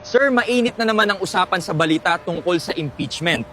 Sir, mainit na naman ang usapan sa balita tungkol sa impeachment.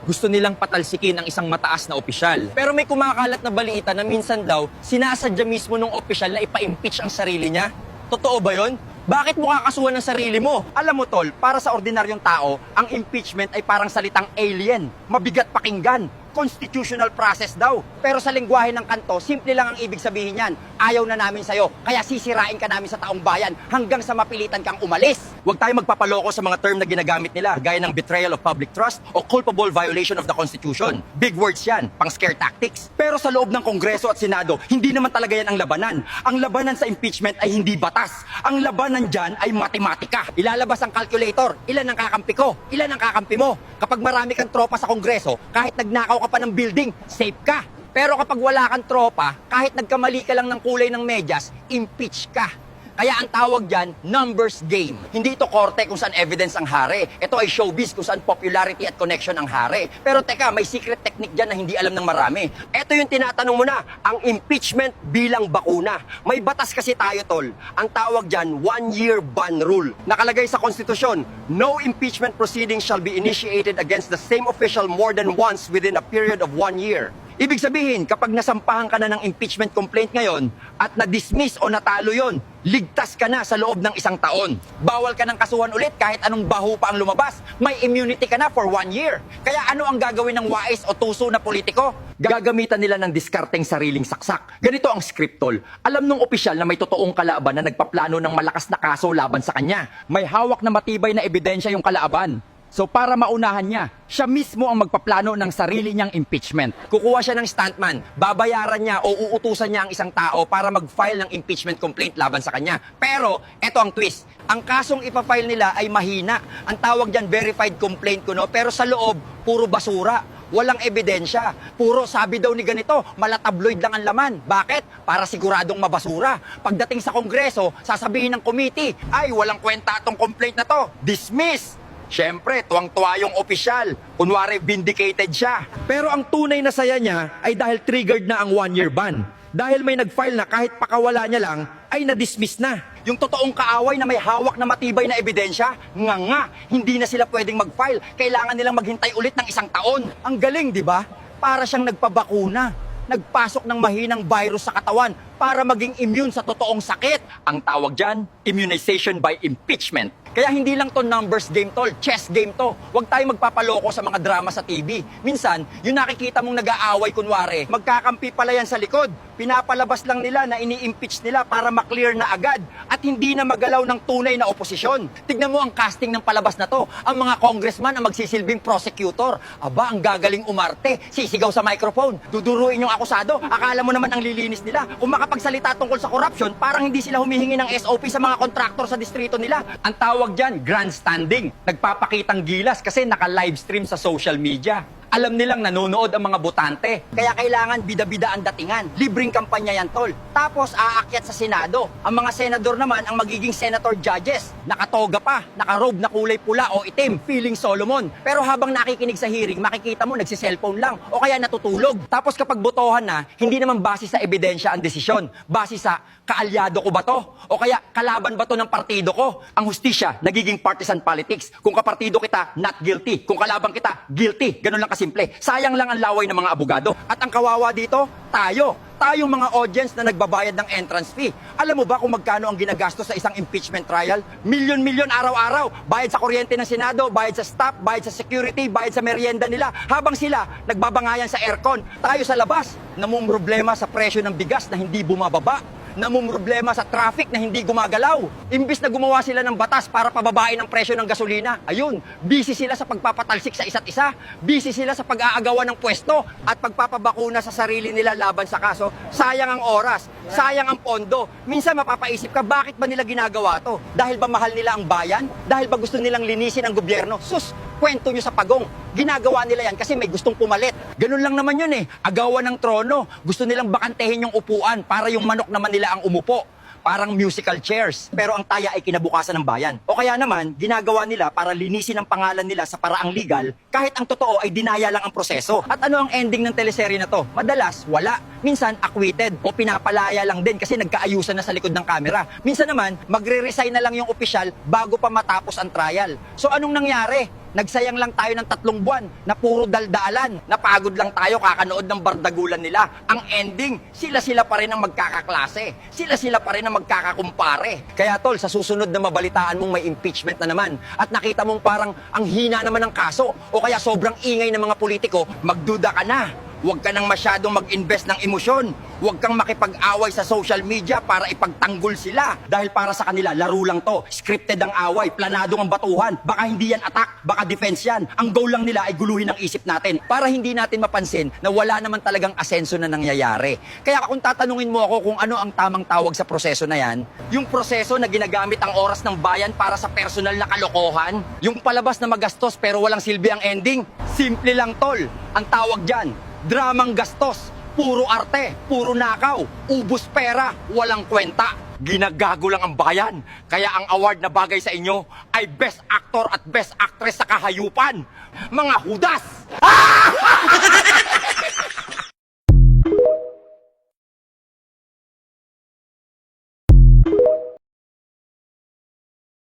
Gusto nilang patalsikin ang isang mataas na opisyal. Pero may kumakalat na balita na minsan daw, sinasadya mismo ng opisyal na ipa-impeach ang sarili niya. Totoo ba yon? Bakit mo kakasuhan ng sarili mo? Alam mo tol, para sa ordinaryong tao, ang impeachment ay parang salitang alien. Mabigat pakinggan. Constitutional process daw. Pero sa lengguwahe ng kanto, simple lang ang ibig sabihin niyan. Ayaw na namin sa'yo, kaya sisirain ka namin sa taong bayan hanggang sa mapilitan kang umalis. Huwag tayo magpapaloko sa mga term na ginagamit nila, gaya ng betrayal of public trust o culpable violation of the Constitution. Big words yan, pang scare tactics. Pero sa loob ng Kongreso at Senado, hindi naman talaga yan ang labanan. Ang labanan sa impeachment ay hindi batas. Ang labanan dyan ay matematika. Ilalabas ang calculator, ilan ang kakampi ko, ilan ang kakampi mo. Kapag marami kang tropa sa Kongreso, kahit nagnakaw ka pa ng building, safe ka. Pero kapag wala kang tropa, kahit nagkamali ka lang ng kulay ng medyas, impeach ka. Kaya ang tawag dyan, numbers game. Hindi ito korte kung saan evidence ang hari. Ito ay showbiz kung saan popularity at connection ang hari. Pero teka, may secret technique dyan na hindi alam ng marami. Ito yung tinatanong mo na, ang impeachment bilang bakuna. May batas kasi tayo, tol. Ang tawag dyan, 1-year ban rule. Nakalagay sa konstitusyon, no impeachment proceedings shall be initiated against the same official more than once within a period of 1 year. Ibig sabihin, kapag nasampahan ka na ng impeachment complaint ngayon at na-dismiss o natalo yon, ligtas ka na sa loob ng 1 taon. Bawal ka ng kasuhan ulit kahit anong baho pa ang lumabas. May immunity ka na for 1 year. Kaya ano ang gagawin ng wais o tuso na politiko? Gagamitan nila ng diskarteng sariling saksak. Ganito ang script, tol. Alam nung opisyal na may totoong kalaban na nagpaplano ng malakas na kaso laban sa kanya. May hawak na matibay na ebidensya yung kalaban. So para maunahan niya, siya mismo ang magpaplano ng sarili niyang impeachment. Kukuha siya ng stuntman, babayaran niya o uutusan niya ang isang tao para mag-file ng impeachment complaint laban sa kanya. Pero, eto ang twist. Ang kasong ipafile nila ay mahina. Ang tawag diyan verified complaint kuno, pero sa loob, puro basura. Walang ebidensya. Puro sabi daw ni ganito, malatabloid lang ang laman. Bakit? Para siguradong mabasura. Pagdating sa Kongreso, sasabihin ng committee, ay walang kwenta tong complaint na to. Dismiss! Siyempre, tuwang-tuwa yung opisyal. Kunwari, vindicated siya. Pero ang tunay na saya niya ay dahil triggered na ang 1-year ban. Dahil may nag-file na kahit pakawala niya lang, ay na-dismiss na. Yung totoong kaaway na may hawak na matibay na ebidensya, nga, hindi na sila pwedeng mag-file. Kailangan nilang maghintay ulit ng 1 taon. Ang galing, di ba? Para siyang nagpabakuna. Nagpasok ng mahinang virus sa katawan para maging immune sa totoong sakit. Ang tawag dyan, immunization by impeachment. Kaya hindi lang to numbers game, tol. Chess game to. Huwag tayong magpapaloko sa mga drama sa TV. Minsan, yung nakikita mong nag-aaway kunwari, magkakampi pala yan sa likod. Pinapalabas lang nila na ini-impeach nila para maklear na agad at hindi na magalaw ng tunay na oposisyon. Tignan mo ang casting ng palabas na to. Ang mga congressman ang magsisilbing prosecutor. Aba, ang gagaling umarte. Sisigaw sa microphone. Duduruin yung akusado. Akala mo naman ang lilinis nila. Kung makapagsalita tungkol sa corruption, parang hindi sila humihingi ng SOP sa mga kontraktor sa distrito nila. Ang tawag dyan, grandstanding. Nagpapakitang gilas kasi naka-livestream sa social media. Alam nilang nanonood ang mga botante. Kaya kailangan bida-bida ang datingan. Libreng kampanya yan, tol. Tapos aakyat sa Senado. Ang mga senador naman ang magiging senator judges. Nakatoga pa, nakarobe na kulay pula o itim, feeling Solomon. Pero habang nakikinig sa hearing, makikita mo nagsiselfone lang o kaya natutulog. Tapos kapag botohan na, hindi naman base sa ebidensya ang desisyon. Base sa kaalyado ko ba to? O kaya kalaban ba to ng partido ko? Ang hustisya, nagiging partisan politics. Kung kapartido kita, not guilty. Kung kalaban kita, guilty. Ganun lang kasimple. Sayang lang ang laway ng mga abogado. At ang kawawa dito, tayo. Tayong mga audience na nagbabayad ng entrance fee. Alam mo ba kung magkano ang ginagastos sa isang impeachment trial? Milyon-milyon araw-araw. Bayad sa kuryente ng Senado, bayad sa staff, bayad sa security, bayad sa merienda nila. Habang sila nagbabangayan sa aircon, tayo sa labas, namumroblema sa presyo ng bigas na hindi bumababa. Namumroblema sa traffic na hindi gumagalaw. Imbis na gumawa sila ng batas para pababain ang presyo ng gasolina, ayun, busy sila sa pagpapatalsik sa isa't isa, busy sila sa pag-aagawan ng pwesto at pagpapabakuna sa sarili nila laban sa kaso. Sayang ang oras, sayang ang pondo. Minsan mapapaisip ka, bakit ba nila ginagawa to? Dahil ba mahal nila ang bayan? Dahil ba gusto nilang linisin ang gobyerno? Sus, kwento nyo sa pagong. Ginagawa nila yan kasi may gustong pumalit. Ganun lang naman yun eh. Agawan ng trono. Gusto nilang bakantehin yung upuan para yung manok naman nila ang umupo. parang musical chairs. Pero ang taya ay kinabukasan ng bayan. O kaya naman, ginagawa nila para linisin ang pangalan nila sa paraang legal, kahit ang totoo ay dinaya lang ang proseso. At ano ang ending ng teleserye na to? Madalas, wala. Minsan, acquitted o pinapalaya lang din kasi nagkaayusan na sa likod ng kamera. Minsan naman, magre-resign na lang yung opisyal bago pa matapos ang trial. So anong nangyari? Nagsayang lang tayo ng 3 buwan na puro daldalan. Napagod lang tayo kakanood ng bardagulan nila. Ang ending, sila-sila pa rin ang magkakaklase. Sila-sila pa rin ang magkakakumpare. Kaya tol, sa susunod na mabalitaan mong may impeachment na naman at nakita mong parang ang hina naman ng kaso o kaya sobrang ingay ng mga politiko, magduda ka na. Huwag ka nang masyadong mag-invest ng emosyon. Huwag kang makipag-away sa social media para ipagtanggol sila. Dahil para sa kanila, laro lang to. Scripted ang away, planado ang batuhan. Baka hindi yan attack, baka defense yan. Ang goal lang nila ay guluhin ang isip natin para hindi natin mapansin na wala naman talagang asenso na nangyayari. Kaya kung tatanungin mo ako kung ano ang tamang tawag sa proseso na yan, yung proseso na ginagamit ang oras ng bayan para sa personal na kalokohan, yung palabas na magastos pero walang silbi ang ending, simple lang tol. Ang tawag dyan, dramang gastos, puro arte, puro nakaw, ubus pera, walang kwenta. Ginagago lang ang bayan. Kaya ang award na bagay sa inyo ay Best Actor at Best Actress sa kahayupan. Mga hudas!